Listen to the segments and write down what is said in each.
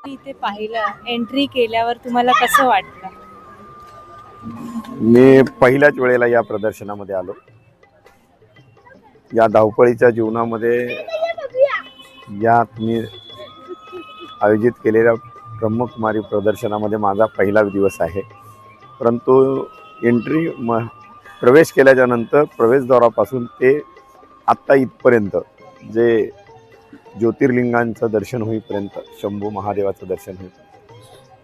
इथे पाहिलं, एंट्री केल्यावर तुम्हाला कसं वाटलं? मी पहिल्याच वेळेला या प्रदर्शनामध्ये आलो. या धावपळीच्या जीवनामध्ये या तुम्ही आयोजित केलेल्या ब्रह्मकुमारी प्रदर्शनामध्ये माझा पहिला दिवस आहे. परंतु प्रवेश केल्याच्या नंतर प्रवेशद्वारापासून ते आत्ता इथपर्यंत जे ज्योतिर्लिंगांचं दर्शन होईपर्यंत, शंभू महादेवाचं दर्शन होईल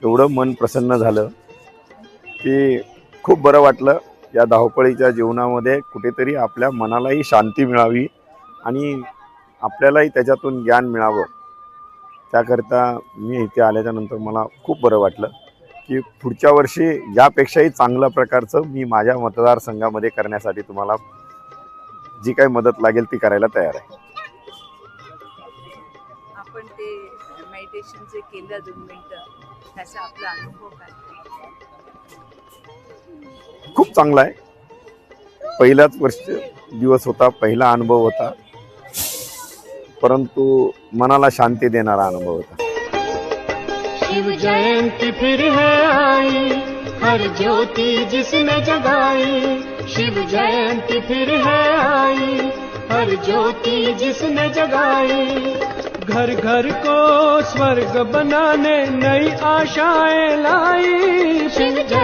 एवढं मन प्रसन्न झालं की खूप बरं वाटलं. या धावपळीच्या जीवनामध्ये कुठेतरी आपल्या मनालाही शांती मिळावी आणि आपल्यालाही त्याच्यातून ज्ञान मिळावं, त्याकरता मी इथे आल्याच्या नंतर मला खूप बरं वाटलं की पुढच्या वर्षी यापेक्षाही चांगल्या प्रकारचं मी माझ्या मतदारसंघामध्ये करण्यासाठी तुम्हाला जी काही मदत लागेल ती करायला तयार आहे. आपण ते मेडिटेशन जे केलं 2 मिनिटं, त्याचा आपला अनुभव काय? खूप चांगला आहे. पहिलाच दिवस होता, पहिला अनुभव होता, परंतु मनाला शांती देणारा अनुभव होता. शिव जयंती फिर है आई, हर ज्योति जिसने जगाई. शिव जयंती फिर है आई, हर ज्योति जिसने जगाई. घर घर को स्वर्ग बनाने नई आशाएं लाई. शिव जयंती